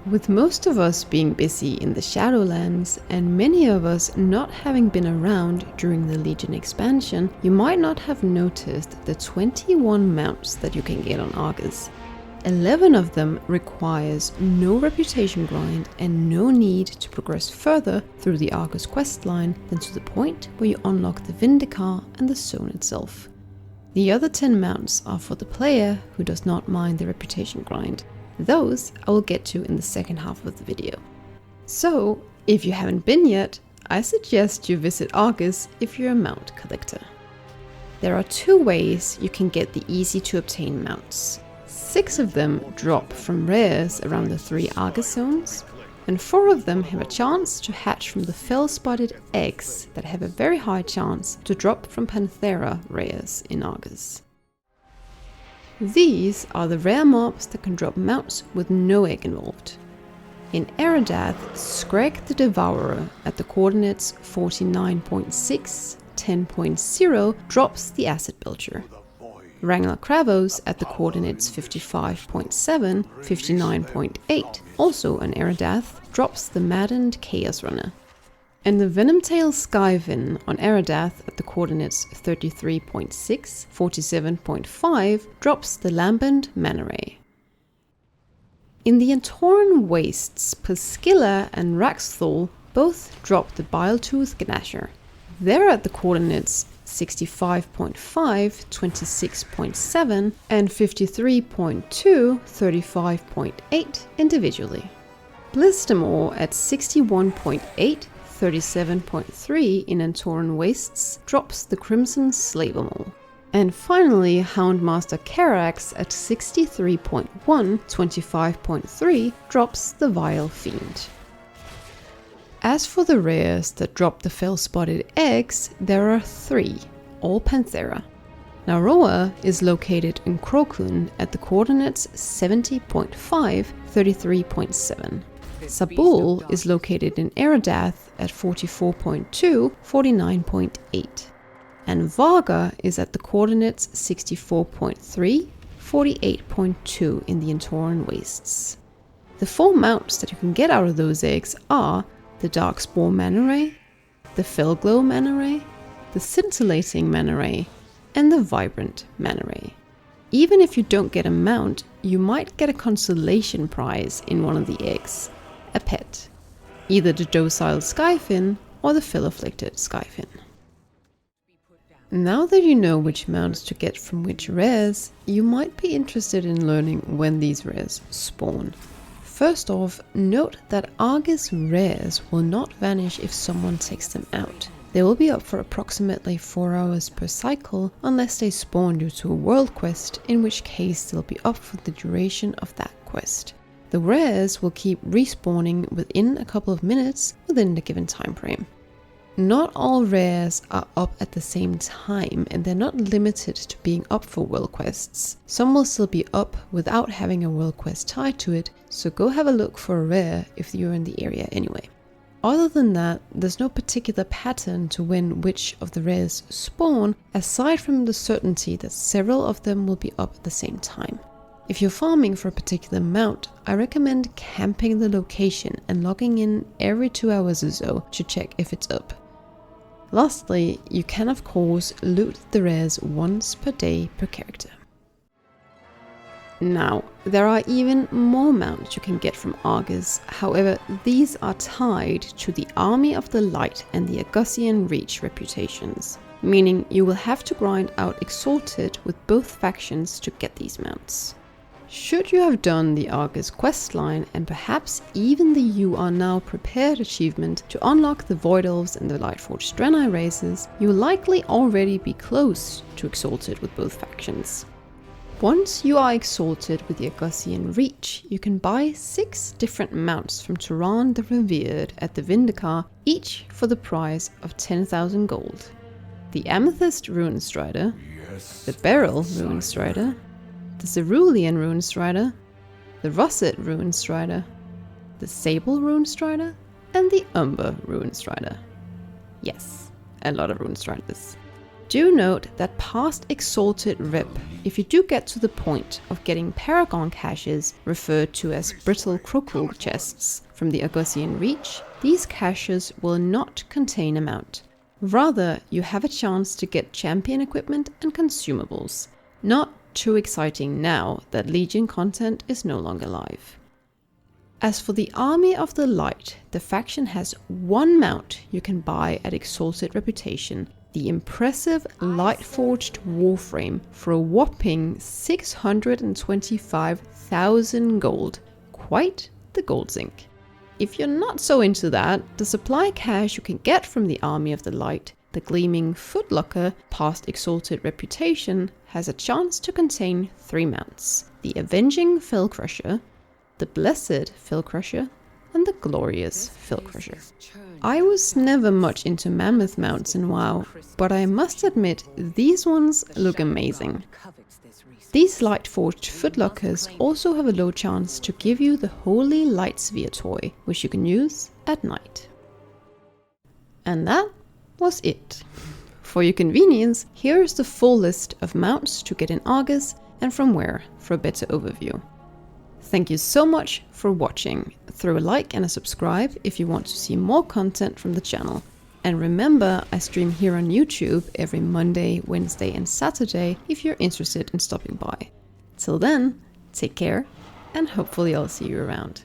With most of us being busy in the Shadowlands, and many of us not having been around during the Legion expansion, you might not have noticed the 21 mounts that you can get on Argus. 11 of them requires no reputation grind and no need to progress further through the Argus questline than to the point where you unlock the Vindicaar and the zone itself. The other 10 mounts are for the player who does not mind the reputation grind. Those I will get to in the second half of the video. So, if you haven't been yet, I suggest you visit Argus if you're a mount collector. There are 2 ways you can get the easy to obtain mounts. 6 of them drop from rares around the 3 Argus zones, and 4 of them have a chance to hatch from the fell-spotted eggs that have a very high chance to drop from Panthera rares in Argus. These are the rare mobs that can drop mounts with no egg involved. In Eradath, Skreg the Devourer at the coordinates 49.6, 10.0 drops the Acid Belcher. Wrangler Kravos at the coordinates 55.7, 59.8, also an Eradath, drops the Maddened Chaos Runner. And the Venomtail Skyvin on Eradath at the coordinates 33.6, 47.5 drops the Lambent Mana Ray. In the Antoran Wastes, Pasquilla and Raxthul both drop the Biletooth Gnasher. They're at the coordinates 65.5, 26.7 and 53.2, 35.8 individually. Blistamore at 61.8, 37.3 in Antoran Wastes drops the Crimson Slaver Maul. And finally, Houndmaster Karax at 63.1, 25.3 drops the Vile Fiend. As for the rares that drop the fell-spotted eggs, there are 3, all Panthera. Naroa is located in Krokun at the coordinates 70.5, 33.7. Sabul is located in Eradath at 44.2, 49.8. And Varga is at the coordinates 64.3, 48.2 in the Antoran Wastes. The 4 mounts that you can get out of those eggs are the Darkspore Mana Ray, the Fellglow Mana Ray, the Scintillating Mana Ray, and the Vibrant Mana Ray. Even if you don't get a mount, you might get a consolation prize in one of the eggs, a pet, either the Docile Skyfin or the Fell-Afflicted Skyfin. Now that you know which mounts to get from which rares, you might be interested in learning when these rares spawn. First off, note that Argus rares will not vanish if someone takes them out. They will be up for approximately 4 hours per cycle unless they spawn due to a world quest, in which case they'll be up for the duration of that quest. The rares will keep respawning within a couple of minutes within the given time frame. Not all rares are up at the same time, and they're not limited to being up for world quests. Some will still be up without having a world quest tied to it, so go have a look for a rare if you're in the area anyway. Other than that, there's no particular pattern to when which of the rares spawn, aside from the certainty that several of them will be up at the same time. If you're farming for a particular mount, I recommend camping the location and logging in every 2 hours or so to check if it's up. Lastly, you can of course loot the rares once per day per character. Now, there are even more mounts you can get from Argus, however these are tied to the Army of the Light and the Argussian Reach reputations, meaning you will have to grind out Exalted with both factions to get these mounts. Should you have done the Argus questline and perhaps even the You Are Now Prepared achievement to unlock the Void Elves and the Lightforged Draenei races, you will likely already be close to Exalted with both factions. Once you are Exalted with the Argussian Reach, you can buy 6 different mounts from Turan the Revered at the Vindicaar, each for the price of 10,000 gold. The Amethyst Rune Strider, the Beryl Rune Strider, the Cerulean Rune Strider, the Russet Rune Strider, the Sable Rune Strider, and the Umber Rune Strider. Yes, a lot of Rune Striders. Do note that past Exalted Rep, if you do get to the point of getting Paragon caches, referred to as Brittle Crocul chests, from the Argussian Reach, these caches will not contain a mount. Rather, you have a chance to get champion equipment and consumables. Not too exciting now that Legion content is no longer live. As for the Army of the Light, the faction has one mount you can buy at Exalted Reputation, the impressive Lightforged Warframe for a whopping 625,000 gold. Quite the gold sink. If you're not so into that, the supply cache you can get from the Army of the Light, the Gleaming Footlocker, past Exalted Reputation, has a chance to contain 3 mounts: the Avenging Fellcrusher, the Blessed Fellcrusher, and the Glorious Fellcrusher. I was never much into mammoth mounts in WoW, but I must admit these ones look amazing. These Lightforged Footlockers also have a low chance to give you the Holy Light Sphere toy, which you can use at night. And that was it. For your convenience, here is the full list of mounts to get in Argus and from where for a better overview. Thank you so much for watching. Throw a like and a subscribe if you want to see more content from the channel. And remember, I stream here on YouTube every Monday, Wednesday and Saturday if you're interested in stopping by. Till then, take care and hopefully I'll see you around.